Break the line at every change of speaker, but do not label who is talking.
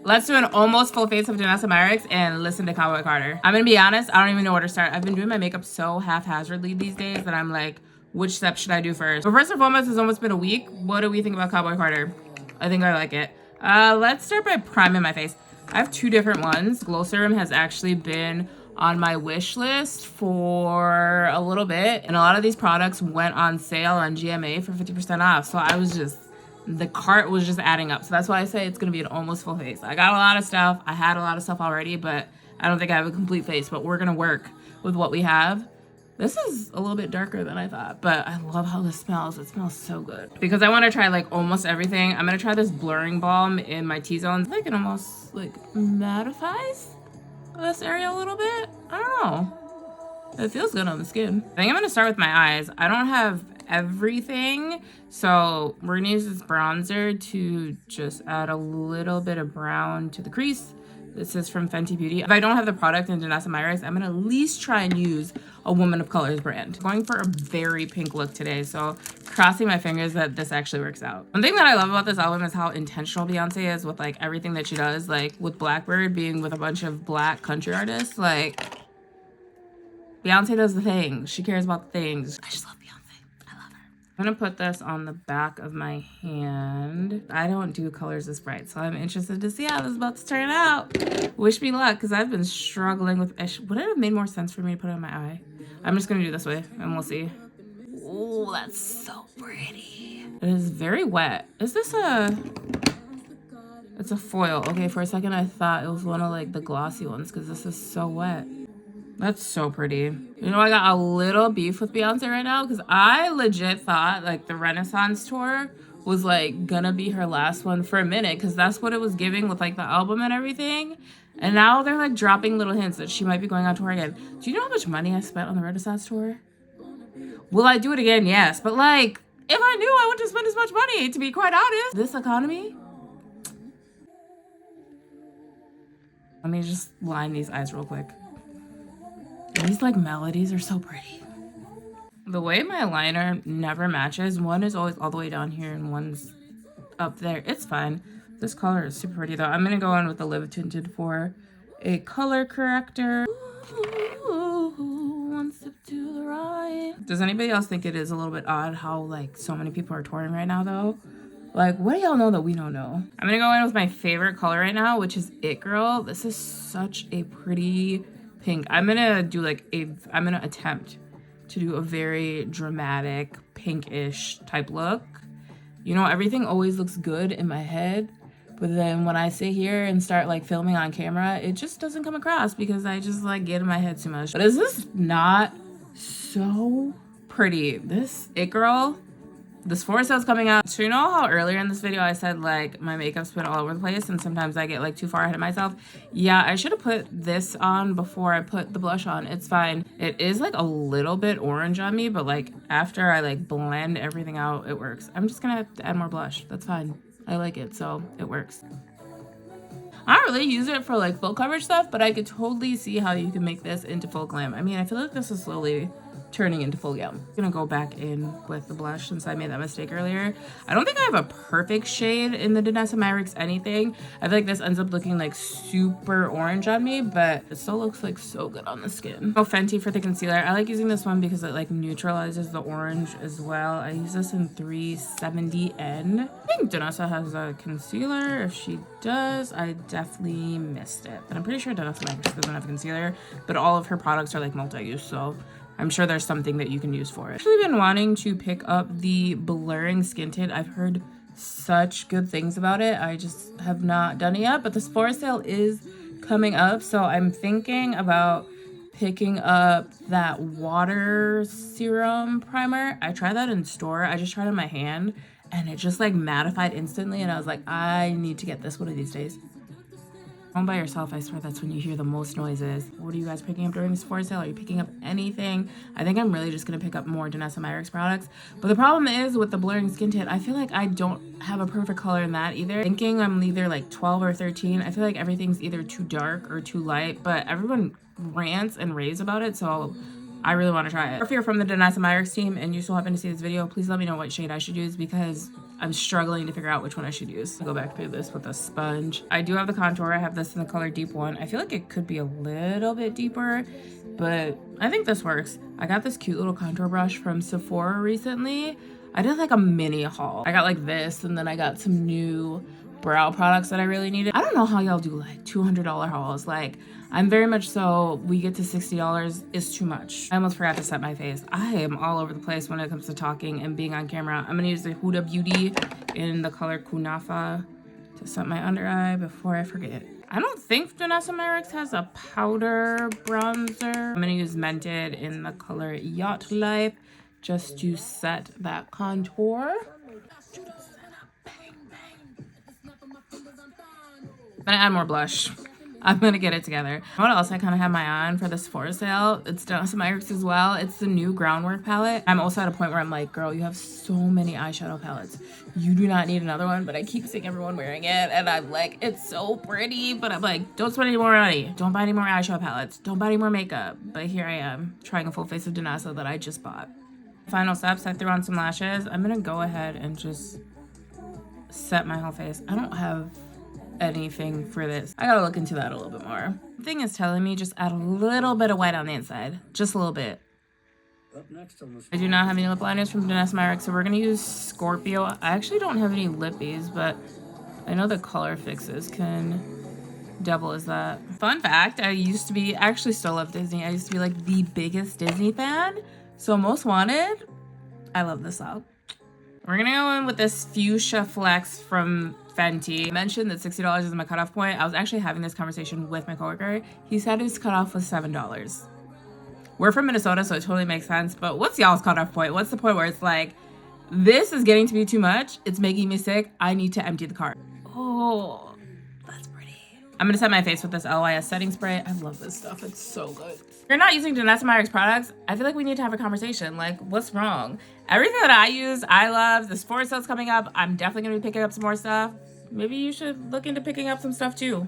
Let's do an almost full face of DANESSA MYRICKS and listen to Cowboy Carter. I'm gonna be honest, I don't even know where to start. I've been doing my makeup so haphazardly these days that I'm like, which step should I do first? But first and foremost, it's almost been a week. What do we think about Cowboy Carter? I think I like it. Let's start by priming my face. I have two different ones. Glow serum has actually been on my wish list for a little bit, and a lot of these products went on sale on GMA for 50% off. So I was just, the cart was just adding up. So that's why I say it's gonna be an almost full face. I got a lot of stuff. I had a lot of stuff already, but I don't think I have a complete face, but we're gonna work with what we have. This is a little bit darker than I thought, but I love how this smells. It smells so good. Because I want to try like almost everything. I'm gonna try this blurring balm in my T-zones. I think it almost like mattifies this area a little bit. I don't know. It feels good on the skin. I think I'm gonna start with my eyes. I don't have everything, so we're gonna use this bronzer to just add a little bit of brown to the crease. This is from Fenty Beauty. If I don't have the product in DANESSA MYRICKS, I'm gonna at least try and use a Woman of Colors brand. Going for a very pink look today, so crossing my fingers that this actually works out. One thing that I love about this album is how intentional Beyonce is with like everything that she does, like with Blackbird being with a bunch of black country artists. Like, Beyonce does the things. She cares about the things. I just love Beyonce. I love her. I'm gonna put this on the back of my hand. I don't do colors this bright, so I'm interested to see how this is about to turn out. Wish me luck, because I've been struggling with, would it have made more sense for me to put it on my eye? I'm just gonna do this way and we'll see. Oh, that's so pretty. It is very wet. Is this it's a foil. Okay, for a second I thought it was one of like the glossy ones because this is so wet. That's so pretty. You know, I got a little beef with Beyonce right now because I legit thought like the Renaissance tour was like gonna be her last one for a minute, because that's what it was giving with like the album and everything. And now they're like dropping little hints that she might be going on tour again. Do you know how much money I spent on the Renaissance tour? Will I do it again? Yes. But like, if I knew I wouldn't spend as much money, to be quite honest. This economy. Let me just line these eyes real quick. These like melodies are so pretty. The way my liner never matches, one is always all the way down here and one's up there. It's fine. This color is super pretty though. I'm gonna go in with the Live Tinted for a color corrector. Ooh, one step to the right. Does anybody else think it is a little bit odd how like so many people are touring right now though? Like, what do y'all know that we don't know? I'm gonna go in with my favorite color right now, which is It Girl. This is such a pretty pink. I'm gonna attempt to do a very dramatic pinkish type look. You know, everything always looks good in my head, but then when I sit here and start like filming on camera, it just doesn't come across because I just like get in my head too much. But is this not so pretty? This It Girl, this forestel's coming out. So you know how earlier in this video I said like my makeup's been all over the place and sometimes I get like too far ahead of myself? Yeah, I should have put this on before I put the blush on. It's fine. It is like a little bit orange on me, but like after I like blend everything out, it works. I'm just gonna have to add more blush. That's fine. I like it, so it works. I don't really use it for like full coverage stuff, but I could totally see how you can make this into full glam. I mean, I feel like this is slowly turning into full glam. I'm gonna go back in with the blush since I made that mistake earlier. I don't think I have a perfect shade in the DANESSA MYRICKS anything. I feel like this ends up looking like super orange on me, but it still looks like so good on the skin. Oh, Fenty for the concealer. I like using this one because it like neutralizes the orange as well. I use this in 370N. I think DANESSA has a concealer. If she does, I definitely missed it. But I'm pretty sure DANESSA MYRICKS doesn't have a concealer, but all of her products are like multi-use, so I'm sure there's something that you can use for it. I've actually been wanting to pick up the Blurring Skin Tint. I've heard such good things about it. I just have not done it yet, but the Sephora sale is coming up, so I'm thinking about picking up that water serum primer. I tried that in store. I just tried it on my hand and it just like mattified instantly, and I was like, I need to get this one of these days. Home by yourself, I swear that's when you hear the most noises. What are you guys picking up during this Sephora sale? Are you picking up anything? I think I'm really just gonna pick up more DANESSA MYRICKS products. But the problem is with the Blurring Skin Tint, I feel like I don't have a perfect color in that either. Thinking I'm either like 12 or 13. I feel like everything's either too dark or too light, but everyone rants and raves about it, so I really want to try it. If you're from the DANESSA MYRICKS team and you still happen to see this video, please let me know what shade I should use because I'm struggling to figure out which one I should use. I'll go back through this with a sponge. I do have the contour. I have this in the color Deep 1. I feel like it could be a little bit deeper, but I think this works. I got this cute little contour brush from Sephora recently. I did like a mini haul. I got like this, and then I got some new brow products that I really needed. I don't know how y'all do like $200 hauls. Like, I'm very much so, we get to $60 is too much. I almost forgot to set my face. I am all over the place when it comes to talking and being on camera. I'm gonna use the Huda Beauty in the color Kunafa to set my under eye before I forget. I don't think DANESSA MYRICKS has a powder bronzer. I'm gonna use Mented in the color Yacht Life just to set that contour. I'm gonna add more blush. I'm gonna get it together. What else I kind of have my eye on for this Sephora sale? It's DANESSA MYRICKS as well. It's the new groundwork palette. I'm also at a point where I'm like, girl, you have so many eyeshadow palettes. You do not need another one, but I keep seeing everyone wearing it, and I'm like, it's so pretty, but I'm like, don't spend any more money. Don't buy any more eyeshadow palettes. Don't buy any more makeup. But here I am, trying a full face of DANESSA that I just bought. Final steps, I threw on some lashes. I'm gonna go ahead and just set my whole face. I don't have anything for this. I gotta look into that a little bit more. The thing is telling me just add a little bit of white on the inside. Just a little bit.
Up next on
I do not have any lip liners from DANESSA MYRICKS, so we're gonna use Scorpio. I actually don't have any lippies, but I know the color fixes can double as that. Fun fact, I used to be, actually still love Disney. I used to be like the biggest Disney fan. So Most Wanted, I love this out. We're gonna go in with this Fuchsia Flex from Fenty. I mentioned that $60 is my cutoff point. I was actually having this conversation with my coworker. He said his cutoff was $7. We're from Minnesota, so it totally makes sense. But what's y'all's cutoff point? What's the point where it's like, this is getting to be too much. It's making me sick. I need to empty the cart. Oh, that's pretty. I'm gonna set my face with this LYS setting spray. I love this stuff. It's so good. If you're not using DANESSA MYRICKS products, I feel like we need to have a conversation. Like, what's wrong? Everything that I use, I love. The Sephora sale's coming up. I'm definitely gonna be picking up some more stuff. Maybe you should look into picking up some stuff too.